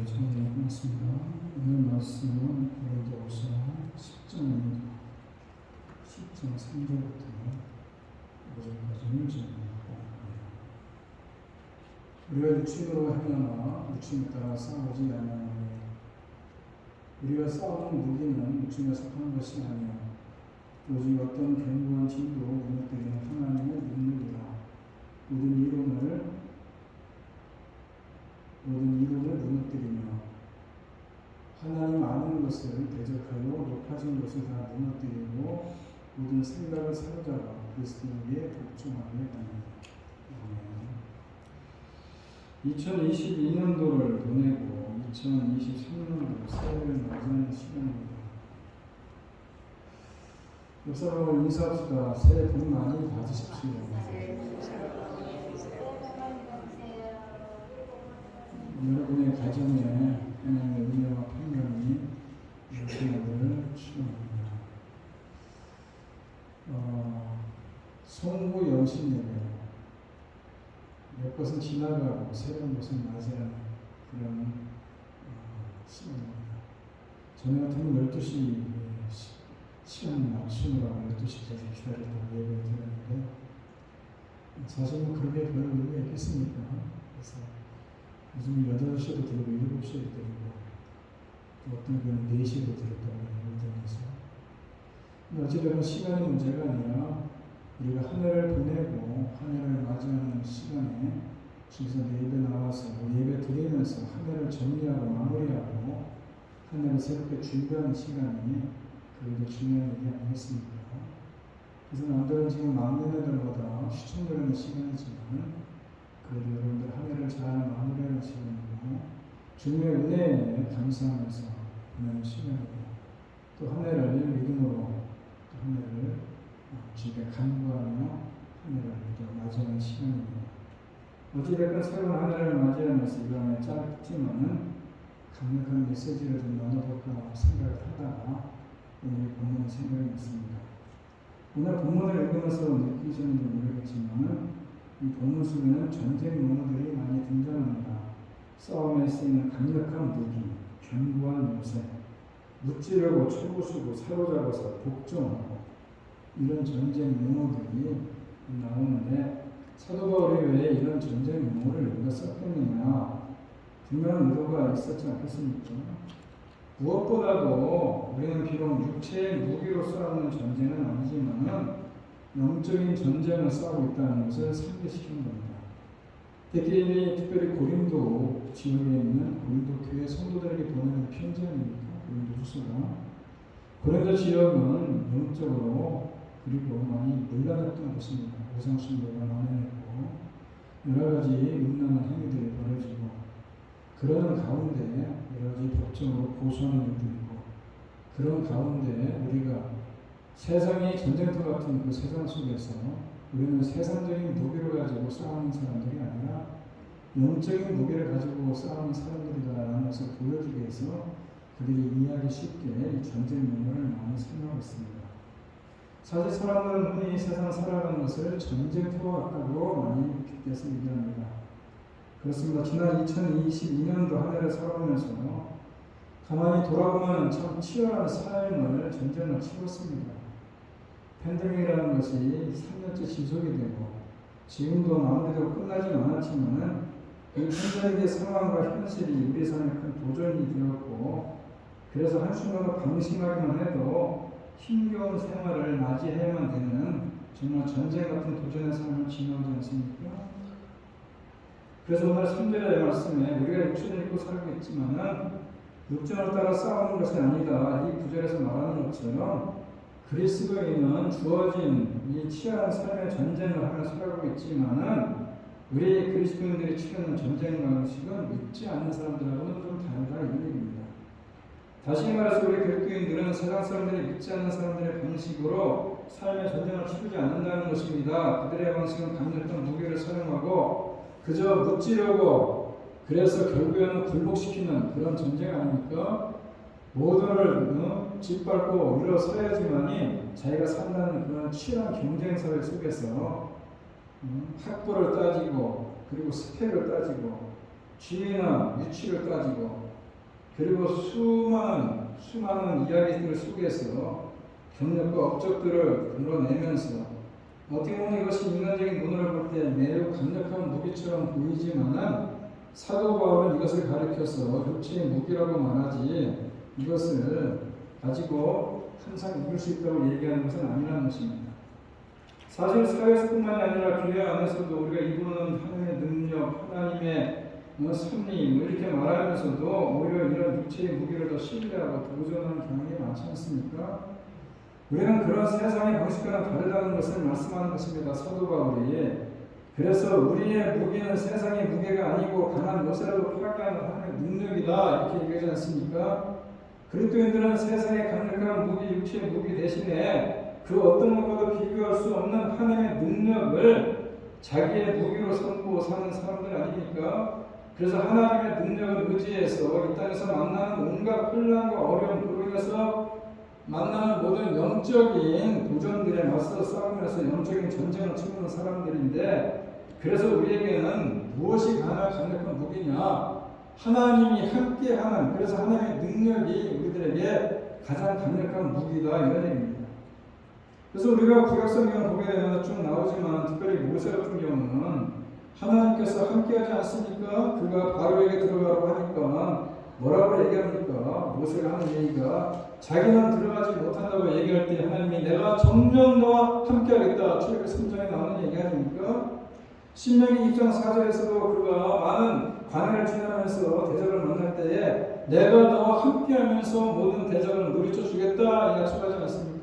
정리해봤습니다. 오늘 말씀은 고린도후서 10장입니다. 10장 3절부터 5절까지를 정리하고 있습니다. 우리가 육신으로 행하나 육신에 따라 싸우지 아니하노니 우리가 싸우는 무기는 육신에 속한 것이 아니요 오직 어떤 견고한 진도 무너뜨리는 하나님의 능력이라. 모든 이론을 무너뜨리며 하나님 아는 것을 대적하여 높아진 것을 다 무너뜨리고 모든 생각을 사로잡아 그리스도에게 복종하게 합니다. 2022년도를 보내고 2023년도 새해를 맞이하는 시간입니다. 옆사람을 인사합시다. 새해 복 많이 받으십시오. 여러분의 가정에 하나님의 은혜와 평강이 여러분을 축원합니다. 송구 영신 예배, 몇 것은 지나가고 새로운 것은 맞이하는 그런 시간입니다. 전에 같으면 12시 시간 맞추느라고 12시까지 기다렸다고 예배를 드렸는데 사실은 그렇게 별 의미가 있겠습니까? 그래서 요즘 8시에도 들고 7시에도 들고 또 어떤 경우는 4시에도 들었다고 얘기하면서 어찌되건 시간이 문제가 아니라 우리가 한 해를 보내고 한 해를 맞이하는 시간에 주에서 예배 나와서 예배 드리면서 한 해를 정리하고 마무리하고 한 해를 새롭게 준비하는 시간이 그래도 중요한 일이 아니겠습니까? 그래서 남들은 지금 막내들보다 추천드리는 시간이지만 그래도 여러분들 한 해를 잘 마무리하는 시간이고 주님의 은혜에 감사하면서 보내는 시간이고 또 한 해를 믿음으로 또 한 해를 주님께 간구하며 한 해를 또 맞이하는 시간입니다. 어찌됐건 새로운 한 해를 맞이하면서 이번에 짧지만은 강력한 메시지를 좀 나눠볼까 생각을 하다가 오늘 본문을 생각이 났습니다. 오늘 본문을 읽으면서 느끼셨는지 모르겠지만은 이 본문 속에는 전쟁 용어들이 많이 등장합니다. 싸움에 쓰이는 강력한 무기, 견고한 요새, 무찌르고 쳐부수고 사로잡아서 복종하고 이런 전쟁 용어들이 나오는데 사도 바울이 왜 이런 전쟁 용어를 여기다 썼겠느냐 분명한 의도가 있었지 않겠습니까? 무엇보다도 우리는 비록 육체의 무기로 싸우는 전쟁은 아니지만 영적인 전쟁을 싸우고 있다는 것을 상기시키는 겁니다. 특별히 고린도 지역에 있는 고린도 교회 성도들에게 보내는 편지 아닙니까? 고린도후서가. 고린도 지역은 영적으로 그리고 많이 문란했던 곳입니다. 우상숭배가 만연했고 여러 가지 음란한 행위들이 벌어지고 그러는 가운데 여러 가지 법적으로 고소하는 일도 있고 그런 가운데 우리가 세상이 전쟁터 같은 그 세상 속에서 우리는 세상적인 무기를 가지고 싸우는 사람들이 아니라 영적인 무기를 가지고 싸우는 사람들이다라는 것을 보여주기 위해서 그들이 이해하기 쉽게 이 전쟁 용어를 많이 사용하고 있습니다. 사실 사람들은 흔히 세상 살아가는 것을 전쟁터와 같다고 많이 빗대서 얘기합니다. 그렇습니다. 지난 2022년도 한 해를 살아오면서 가만히 돌아보면 참 치열한 삶을 전쟁을 치렀습니다. 팬데믹이라는 것이 3년째 지속이 되고 지금도 마음대로 끝나진 않았지만 이 팬데믹의 상황과 현실이 우리 삶에 큰 도전이 되었고 그래서 한순간 방심하기만 해도 힘겨운 생활을 맞이해야만 되는 정말 전쟁 같은 도전의 삶을 지나오지 않습니까? 그래서 오늘 3절의 말씀에 우리가 육신을 입고 살고 있지만 육전을 따라 싸우는 것이 아니다. 이 구절에서 말하는 것처럼 그리스도인은 주어진 이 치열한 삶의 전쟁을 하며 살아가고 있지만은 우리 그리스도인들이 치르는 전쟁 방식은 믿지 않는 사람들하고는 좀 다르다 이런 얘기입니다. 다시 말해서 우리 그리스도인들은 세상 사람들이 믿지 않는 사람들의 방식으로 삶의 전쟁을 치르지 않는다는 것입니다. 그들의 방식은 강력한 무기를 사용하고 그저 무찌르고 그래서 결국에는 굴복시키는 그런 전쟁 아닙니까? 모두를 짓밟고 일어서야지만이 자기가 산다는 그런 치열한 경쟁사회 속에서 학벌을 따지고 그리고 스펙을 따지고 지위나 위치를 따지고 그리고 수많은 이야기들 속에서 경력과 업적들을 불러내면서 어떻게 보면 이것이 인간적인 눈으로 볼 때 매우 강력한 무기처럼 보이지만은 사도 바울은 이것을 가리켜서 육체의 무기라고 말하지 이것을 가지고 항상 이길 수 있다고 얘기하는 것은 아니라는 것입니다. 사실 사회에서뿐만이 아니라 교회 안에서도 우리가 이루는 하나님의 능력, 하나님의 섭리 이렇게 말하면서도 오히려 이런 육체의 무기를 더 신뢰하고 도전하는 경향이 많지 않습니까? 우리는 그런 세상의 방식과는 다르다는 것을 말씀하는 것입니다. 사도 바울이. 그래서 우리의 무기는 세상의 무게가 아니고 강한 것이라도 파괴하는 하나님의 능력이다 이렇게 얘기하지 않습니까? 그리스도인들은 세상의 강력한 무기, 육체의 무기 대신에 그 어떤 것과도 비교할 수 없는 하나님의 능력을 자기의 무기로 삼고 사는 사람들 아닙니까? 그래서 하나님의 능력을 의지해서 이 땅에서 만나는 온갖 혼란과 어려움 그로 인해서 만나는 모든 영적인 도전들에 맞서 싸우면서 영적인 전쟁을 치르는 사람들인데 그래서 우리에게는 무엇이 가장 강력한 무기냐? 하나님이 함께하는 그래서 하나님의 능력이 우리들에게 가장 강력한 무기다 이런 얘기입니다. 그래서 우리가 구약성경을 보게 되면 쭉 나오지만 특별히 모세 같은 경우는 하나님께서 함께하지 않습니까? 그가 바로에게 들어가라고 하니까 뭐라고 얘기합니까? 모세가 하는 얘기가 자기는 들어가지 못한다고 얘기할 때 하나님이 내가 정녕 너와 함께하겠다. 출애굽 3장에 나오는 얘기 아닙니까? 신명기 2장 4절에서도 그가 많은 광야를 지나면서 대적을 만날 때에 내가 너와 함께하면서 모든 대적을 물리쳐 주겠다 약속하지 않습니까?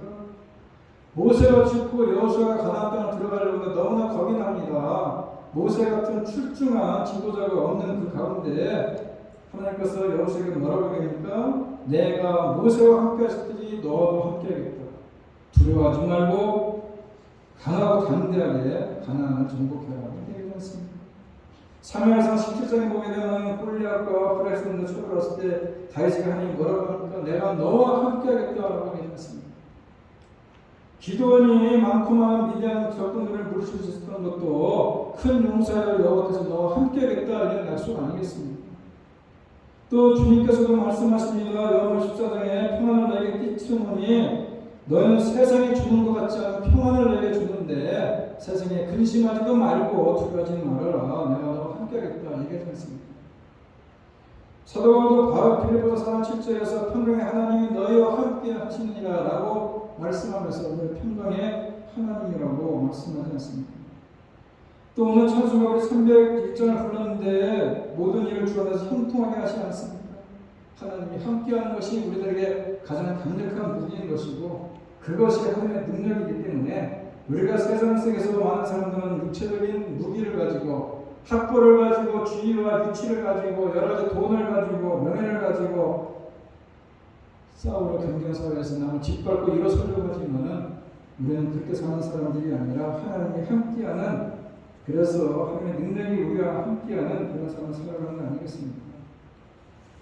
모세가 죽고 여호수아가 가나안 땅을 들어가려고 너무나 겁이 납니다. 모세 같은 출중한 지도자가 없는 그 가운데 하나님께서 여호수아에게 뭐라고 얘기합니까? 내가 모세와 함께 하셨더니 너도 함께 하겠다. 두려워하지 말고 강하고 담대하게 가나안을 정복해라. 얘기하지 않습니까? 사무엘상 17장에 보게 되면 골리앗과 브렉스론드 쳐들어왔을 때 다윗이 하나님 뭐라고 합니까? 내가 너와 함께 하겠다라고 얘기했습니다. 기도원이 많고 많은 미디안 적군들을 물리칠 수 있었던 것도 큰 용사여 여호와께서 너와 함께하겠다 이런 약속 아니겠습니까? 또 주님께서도 말씀하십니다. 요한복음 14장에 평안을 내게 끼치노니 너희는 세상이 주는 것 같지 않은 평안을 내게 주는데 세상에 근심하지도 말고 두려워하지 말아라. 내가 너와 함께하겠다 얘기하지 않습니까? 사도 바울도 바로 빌립보서 4장 7절에서 평강의 하나님이 너희와 함께 하시느니라 라고 말씀하면서 오늘 평강의 하나님이라고 말씀하지 않습니까? 또 오늘 찬송가 우리 301장을 불렀는데 모든 일을 주 안에서 형통하게 하시지 않습니까? 하나님이 함께하는 것이 우리들에게 가장 강력한 무기인 것이고 그것이 하나님의 능력이기 때문에 우리가 세상 속에서 많은 사람들은 육체적인 무기를 가지고 학벌을 가지고 지위와 위치를 가지고 여러 가지 돈을 가지고 명예를 가지고 싸우러 경쟁사회에서 남을 짓밟고 일어서려고 하지만은 우리는 그렇게 사는 사람들이 아니라 하나님이 함께하는 그래서 하나님의 능력이 우리와 함께하는 그런 사람을 살아가는 거 아니겠습니까?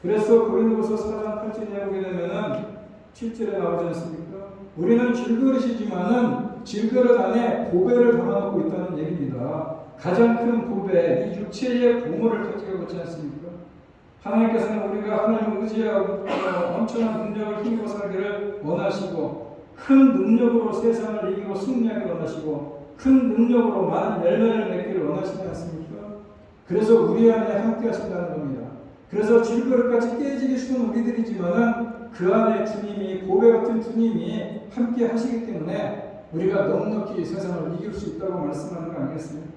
그래서 고린도후서 4장 8절에 보게 되면은 7절에 나오지 않습니까? 우리는 질그릇이지만은 질그릇 안에 보배를 담아놓고 있다는 얘기입니다. 가장 큰 보배, 이 육체의 보물을 가지고 있지 않습니까? 하나님께서는 우리가 하나님을 의지하고 엄청난 능력을 힘입어 살기를 원하시고 큰 능력으로 세상을 이기고 승리하기를 원하시고 큰 능력으로 많은 열매를 맺기를 원하시지 않습니까? 그래서 우리 안에 함께 하신다는 겁니다. 그래서 질그릇같이 깨지기 쉬운 우리들이지만은 그 안에 주님이 보배 같은 주님이 함께 하시기 때문에 우리가 넉넉히 세상을 이길 수 있다고 말씀하는 거 아니겠습니까?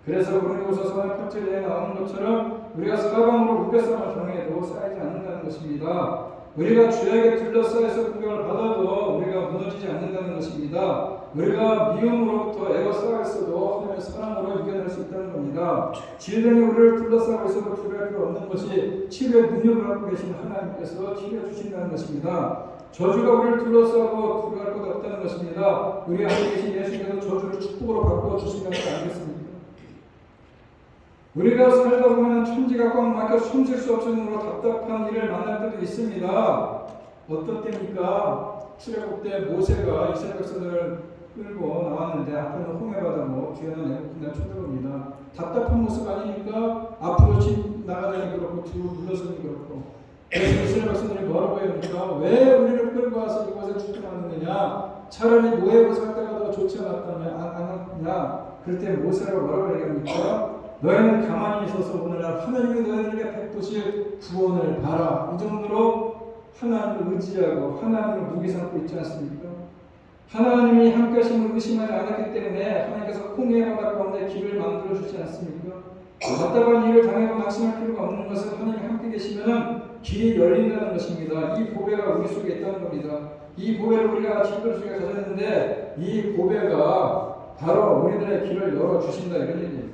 그래서 고린도후서 4장 8절에 나오는 것처럼 우리가 사방으로 무게싸움을 당해도 쌓이지 않는다는 것입니다. 우리가 죄악에 둘러싸여서 공격을 받아도 우리가 무너지지 않는다는 것입니다. 우리가 미움으로부터 애워싸였어도 하나님의 사랑으로 이겨낼 수 있다는 겁니다. 질병이 우리를 둘러싸고 있어도 두려울 필요 없는 것이 치료의 능력을 갖고 계신 하나님께서 치료해 주신다는 것입니다. 저주가 우리를 둘러싸고 두려울 것 없다는 것입니다. 우리 안에 계신 예수께서 저주를 축복으로 바꾸어 주신다는 거 아니겠습니까? 우리가 살다 보면 천지가 꽉 막혀 숨쉴 수 없을 정도로 답답한 일을 만날 때도 있습니다. 어떤 때입니까? 출애굽 때 모세가 이스라엘 백성들을 끌고 나왔는데 앞에는 홍해바다고 뒤에는 애굽군대가 쳐들어옵니다. 답답한 모습 아닙니까? 앞으로 나가자니 그렇고 뒤로 물러서니 그렇고 그래서 이스라엘 백성들이 뭐라고 합니까? 왜 우리를 끌고 와서 이곳에 출근하느냐? 차라리 노예로 살 때가 더 좋지 않았느냐? 그럴 때 모세라고 뭐라고 얘기합니까? 너희는 가만히 있어서 오늘날 하나님이 너희들에게 베푸실 구원을 봐라. 이 정도로 하나님을 의지하고 하나님을 무기 삼고 있지 않습니까? 하나님이 함께 하심을 의심하지 않았기 때문에 하나님께서 홍해 바다 가운데 길을 만들어 주지 않습니까? 답답한 일을 당해도 낙심할 필요가 없는 것은 하나님이 함께 계시면 길이 열린다는 것입니다. 이 보배가 우리 속에 있다는 겁니다. 이 보배를 우리가 친구들 속에 가졌는데 이 보배가 바로 우리들의 길을 열어주신다 이런 얘기입니다.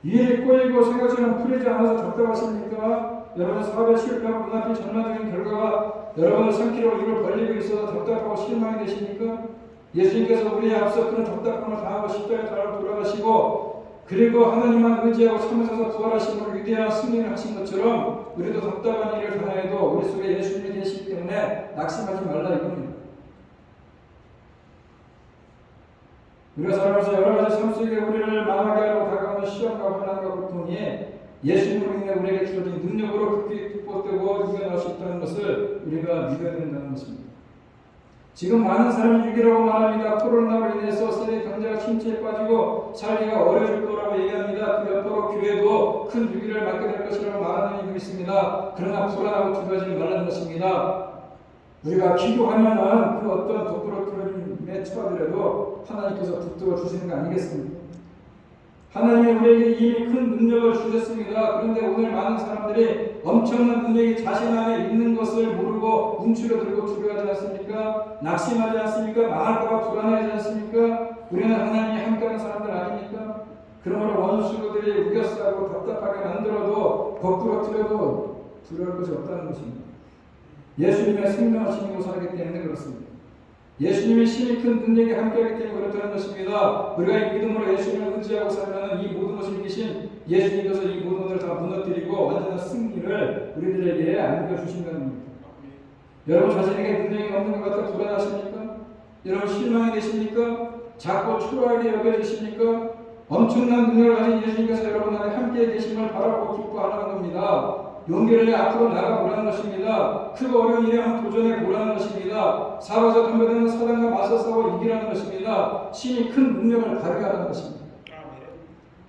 일이 꼬이고 생각처럼 풀리지 않아서 답답하십니까? 여러분 사업에 실패하고 눈앞이 전반적인 결과가 여러분을 삼키려고 입을 벌리고 있어서 답답하고 실망이 되십니까? 예수님께서 우리의 앞서 그런 답답함을 당하고 십자가에 달아 돌아가시고 그리고 하나님만 의지하고 참으셔서 부활하심으로 위대한 승리를 하신 것처럼 우리도 답답한 일을 당해도 우리 속에 예수님이 계시기 때문에 낙심하지 말라 이겁니다. 우리가 살아가면서 여러 가지 삶 속에 우리를 망하게 하려고 다가오는 시험과 환난과 고통이 예수님으로 인해 우리에게 주어진 능력으로 극복되고 이겨낼 수 있다는 것을 우리가 믿어야 된다는 것입니다. 지금 많은 사람이 위기라고 말합니다. 코로나로 인해서 세계 경제가 침체에 빠지고 살기가 어려질 거라고 얘기합니다. 그 여파로 교회도 큰 위기를 맞게 될 것이라고 말하는 이유가 있습니다. 그러나 불안하고 두려워하지 말라는 것입니다. 우리가 기도하면은 그 어떤 부끄러움에 처하더라도 하나님께서 붙들어 주시는 거 아니겠습니까? 하나님이 우리에게 이미 큰 능력을 주셨습니다. 그런데 오늘 많은 사람들이 엄청난 능력이 자신 안에 있는 것을 모르고 움츠러들고 두려워하지 않습니까? 낙심하지 않습니까? 망할까봐 불안해하지 않습니까? 우리는 하나님이 함께하는 사람들 아닙니까? 그러므로 원수들이 우겨싸고 답답하게 만들어도 거꾸로 틀어도 두려울 것이 없다는 것입니다. 예수님의 생명을 지니고 살기 때문에 그렇습니다. 예수님의 힘이 큰 능력이 함께하기 때문에 그렇다는 것입니다. 우리가 이 믿음으로 예수님을 의지하고 살면 이 모든 것을 이기신 예수님께서 이 모든 것을 다 무너뜨리고 완전한 승리를 우리들에게 안겨주신다는 겁니다. 여러분 자신에게 능력이 없는 것 같아 불안하십니까? 여러분 실망이 되십니까? 자꾸 초라하게 여겨지십니까? 엄청난 능력을 가진 예수님께서 여러분 안에 함께 계심을 바라고 기뻐하라는 겁니다. 용기를 내 앞으로 나가보라는 것입니다. 크고 어려운 일에 한번 도전해보라는 것입니다. 사과자 덤벼드는 사단과 맞서 싸워 이기라는 것입니다. 신이 큰 능력을 발휘하라는 것입니다.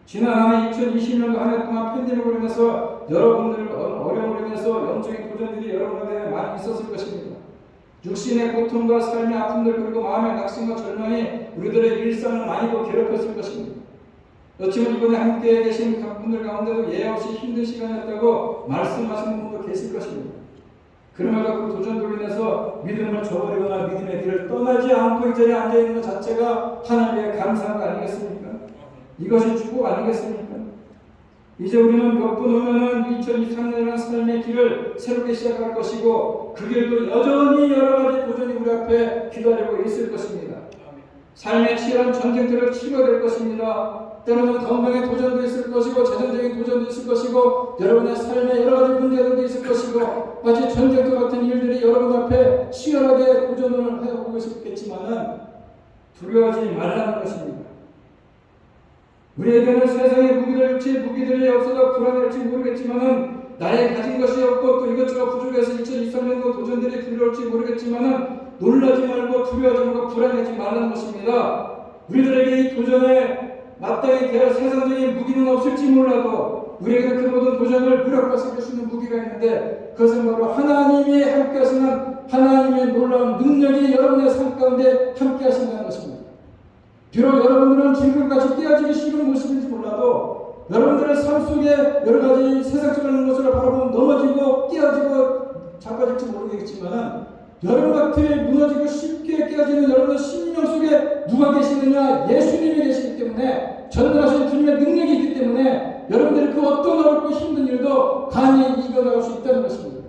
지난 한 해 2020년도 한 해 동안 팬데믹으로 인해서 여러분들 어려움으로 인해서 영적인 도전들이 여러분에게 많이 있었을 것입니다. 육신의 고통과 삶의 아픔들 그리고 마음의 낙심과 절망이 우리들의 일상을 많이도 괴롭혔을 것입니다. 어쩌면 이번에 함께 계신 분들 가운데도 예외 없이 힘든 시간이었다고 말씀하시는 분도 계실 것입니다. 그러면서 그 도전으로 인해서 믿음을 저버리거나 믿음의 길을 떠나지 않고 이 자리에 앉아있는 것 자체가 하나님의 감사한 거 아니겠습니까? 이것이 축복 아니겠습니까? 이제 우리는 몇 분 후면은 2023년이라는 삶의 길을 새롭게 시작할 것이고 그 길도 여전히 여러 가지 도전이 우리 앞에 기다리고 있을 것입니다. 삶의 치열한 전쟁들을 치러야 될 것입니다. 때로는 건강의 도전도 있을 것이고 재정적인 도전도 있을 것이고 여러분의 삶에 여러 가지 문제들도 있을 것이고 마치 전쟁과 같은 일들이 여러분 앞에 치열하게 도전을 해오고 싶겠지만은 두려워하지 말라는 것입니다. 우리에게는 세상의 무기들이 없어서 불안할지 모르겠지만은 나의 가진 것이 없고 또 이것저것 부족해서 2023년도 도전들이 두려울지 모르겠지만은 놀라지 말고 두려워하지 말고 불안하지 말라는 것입니다. 우리들에게 이 도전에 마땅히 대할 세상적인 무기는 없을지 몰라도 우리에게 그 모든 도전을 무력화시킬 수 있는 무기가 있는데 그것은 바로 하나님이 함께 하시는 하나님의 놀라운 능력이 여러분의 삶 가운데 함께 하신다는 것입니다. 비록 여러분들은 지금까지 깨어지기 쉬운 모습인지 몰라도 여러분들의 삶 속에 여러 가지 세상적인 것을 바라보면 넘어지고 깨어지고 자빠질지 모르겠지만 여러분 같은 무너지고 쉽게 깨어지는 여러분의 심령 속에 누가 계시느냐? 예수님이 계시기 때문에 전능하신 주님의 능력이 있기 때문에 여러분들이 그 어떤 어렵고 힘든 일도 간이 이겨나갈 수 있다는 것입니다.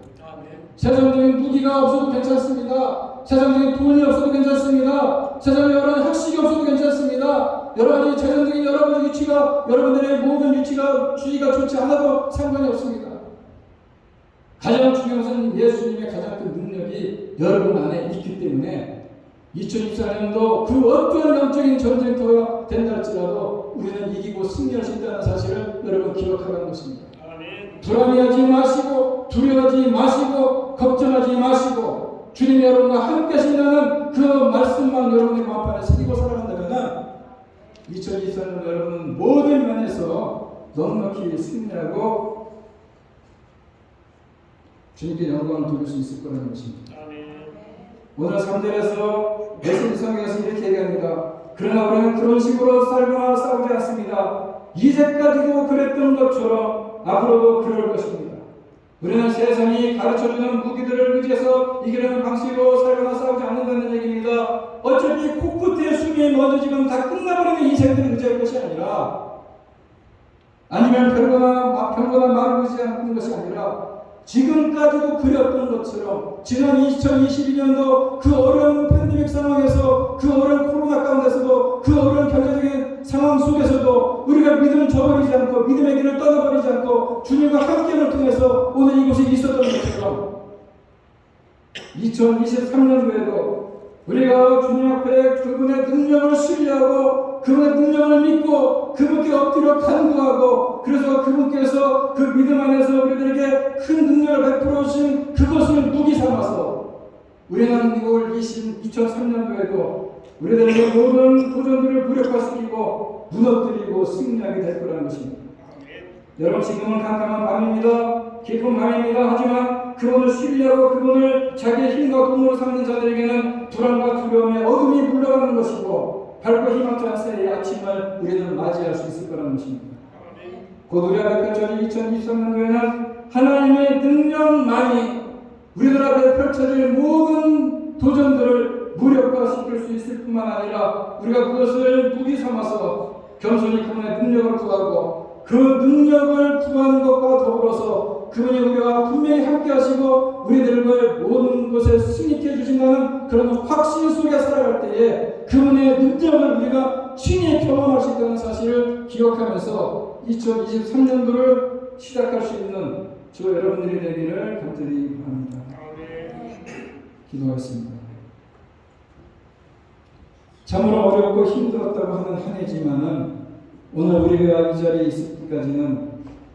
세상적인 무기가 없어도 괜찮습니다. 세상적인 돈이 없어도 괜찮습니다. 세상에 여러 가지 학식이 없어도 괜찮습니다. 여러 가지 재정적인 여러 가지 위치가 여러분들의 모든 위치가 주의가 좋지 않아도 상관이 없습니다. 가장 중요한 것은 예수님의 가장 큰 능력이 여러분 안에 있기 때문에 2024년도 그 어떠한 영적인 전쟁터가 된다 할지라도 우리는 이기고 승리할 수 있다는 사실을 여러분 기억하라는 것입니다. 불안해하지 마시고 두려워하지 마시고 걱정하지 마시고 주님이 여러분과 함께 하신다는 그 말씀만 여러분의 마음판에 새기고 살아간다면 2024년 여러분은 모든 면에서 넉넉히 승리하고 주님께 영광을 돌릴 수 있을 거라는 것입니다. 오늘 3절에서 메시지 성경에서 이렇게 얘기합니다. 그러나 우리는 그런 식으로 살거나 싸우지 않습니다. 이제까지도 그랬던 것처럼 앞으로도 그럴 것입니다. 우리는 세상이 가르쳐주는 무기들을 의지해서 이기려는 방식으로 살거나 싸우지 않는다는 얘기입니다. 어차피 코끝에 숨이 먼저 지금 다 끝나버리는 인생들을 의지할 것이 아니라, 아니면 별거나 말을 의지하는 것이 아니라 지금까지도 그렸던 것처럼 지난 2022년도 그 어려운 팬데믹 상황에서, 그 어려운 코로나 가운데서도, 그 어려운 경제적인 상황 속에서도 우리가 믿음을 저버리지 않고 믿음의 길을 떠나버리지 않고 주님과 함께를 통해서 오늘 이곳에 있었던 것처럼 2023년도에도 우리가 주님 앞에 그분의 능력을 신뢰하고 그분의 능력을 믿고 그분께 엎드려 간구하고, 그래서 그분께서 그 믿음 안에서 우리들에게 큰 능력을 베풀어 주신 그것을 무기 삼아서 우리는 이걸 2003년도에도 우리들에게 모든 도전들을 무력화시키고 무너뜨리고 승리하게 될 거라는 것입니다. 여러분, 지금은 캄캄한 밤입니다. 깊은 밤입니다. 하지만 그분을 신뢰하고 그분을 자기의 힘과 도움으로 삼는 자들에게는 불안과 두려움의 어둠이 물러가는 것이고 밝고 희망찬 새해의 아침을 우리는 맞이할 수 있을 거라는 것입니다. 곧 우리 앞에 펼쳐질 2023년도에는 하나님의 능력만이 우리들 앞에 펼쳐질 모든 도전들을 무력화시킬 수 있을 뿐만 아니라 우리가 그것을 무기 삼아서 겸손히 그분의 능력을 구하고 그 능력을 구하는 것과 더불어서 그분이 우리와 분명히 함께 하시고 우리들을 모든 것에 승리케 해주신다는 그런 확신 속에 살아갈 때에 그분의 능력을 우리가 친히 경험할 수 있다는 사실을 기억하면서 2023년도를 시작할 수 있는 저 여러분들이 되기를 간절히 바랍니다. 기도하겠습니다. 참으로 어렵고 힘들었다고 하는 한 해지만은 오늘 우리가 이 자리에 있을 때까지는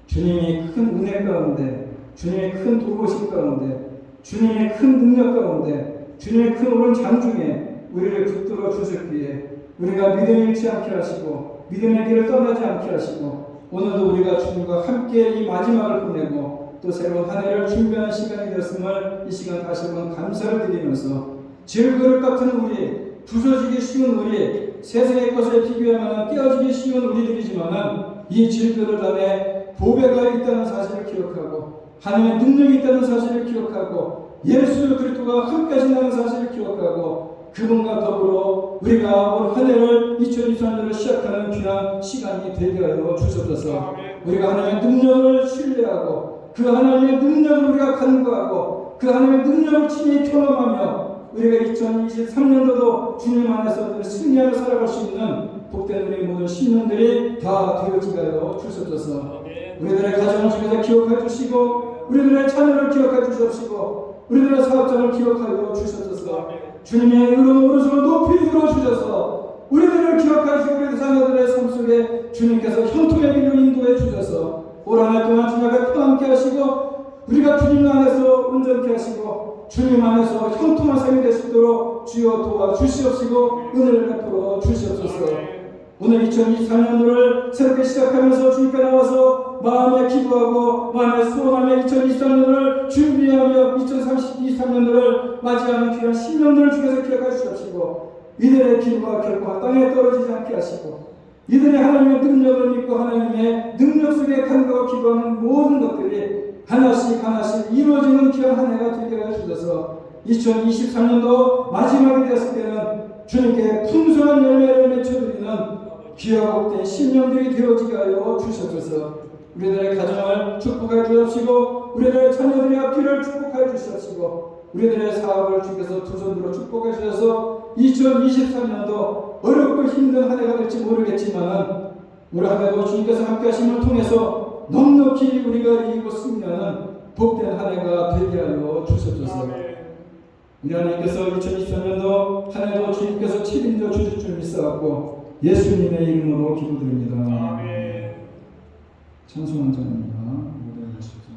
주님이 큰 은혜 가운데, 주님의 큰 도우심 가운데, 주님의 큰 능력 가운데, 주님의 큰 오른 장중에 우리를 붙들어 주셨기에 우리가 믿음을 잃지 않게 하시고 믿음의 길을 떠나지 않게 하시고 오늘도 우리가 주님과 함께 이 마지막을 보내고 또 새로운 한 해를 준비하는 시간이 되었음을 이 시간 다시 한번 감사를 드리면서 질그릇 같은 우리, 부서지기 쉬운 우리, 세상의 것에 비교하면 깨어지기 쉬운 우리들이지만은 이 질그릇 안에 보배가 있다는 사실을 기억하고 하나님의 능력이 있다는 사실을 기억하고 예수 그리스도가 함께 하신다는 사실을 기억하고 그분과 더불어 우리가 올 한 해를 2023년을 시작하는 귀한 시간이 되게 하여 주셔서 우리가 하나님의 능력을 신뢰하고 그 하나님의 능력을 우리가 간구하고 그 하나님의 능력을 친히 경험하며 우리가 2023년도도 주님 안에서 승리하며 살아갈 수 있는 복된 우리 모든 신년들이 다 되어지게 하여 주셔서 우리들의 가정을 주께서 기억해 주시고 우리들의 자녀를 기억해 주시옵시고 우리들의 사업장을 기억하여 주셔서 주님의 의로운 오른손을 높이 들어주셔서 우리들을 기억해 주시고 우리 자녀들의 삶 속에 주님께서 형통의 길로 인도해 주셔서 올 한 해 동안 주님 앞에 편함께 하시고 우리가 주님 안에서 온전케 하시고 주님 안에서 형통한 삶이 될 수 있도록 주여 도와주시옵시고 은혜를 베풀어 주시옵소서. 오늘 2023년도를 새롭게 시작하면서 주님께 나와서 마음에 기도하고 마음에 소원하며 2023년도를 준비하며 2023년도를 맞이하는 귀한 신년도를 주께서 기억해 주시옵시고 이들의 기도가 결코 땅에 떨어지지 않게 하시고 이들의 하나님의 능력을 믿고 하나님의 능력 속에 간구하고 기도하는 모든 것들이 하나씩 이루어지는 귀한 한 해가 되게 하여 주셔서 2023년도 마지막이 되었을 때는 주님께 풍성한 열매를 맺혀드리는 귀하고 복된 신년들이 되어지게 하여 주셔서 우리들의 가정을 축복해 주옵시고 우리들의 자녀들의 앞길을 축복해 주옵시고 우리들의 사업을 주께서 두 손으로 축복해 주셔서 2023년도 어렵고 힘든 한 해가 될지 모르겠지만 우리 한 해도 주님께서 함께 하심을 통해서 넉넉히 우리가 이기고 승리하는 복된 한 해가 되게 하여 주옵소서. 우리 하나님께서 2023년도 한 해도 주님께서 책임져 주실 줄 믿사옵고 예수님의 이름으로 기도드립니다. 찬송한 자입니다. 모든 것이죠.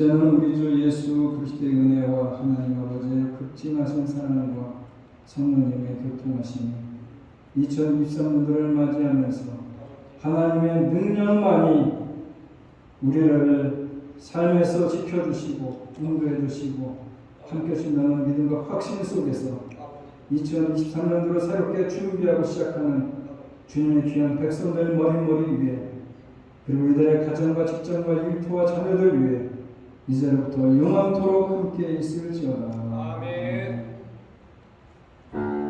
이제는 우리 주 예수 그리스도의 은혜와 하나님 아버지의 극진하신 사랑과 성령님의 교통하심이 2023년도를 맞이하면서 하나님의 능력만이 우리를 삶에서 지켜주시고 인도해주시고 함께 하신다는 믿음과 확신 속에서 2023년도를 새롭게 준비하고 시작하는 주님의 귀한 백성들 머리머리 위에 그리고 이들의 가정과 직장과 일터와 자녀들 위해 이제로부터 영원토록 함께 있을지어다. 아멘. 아멘.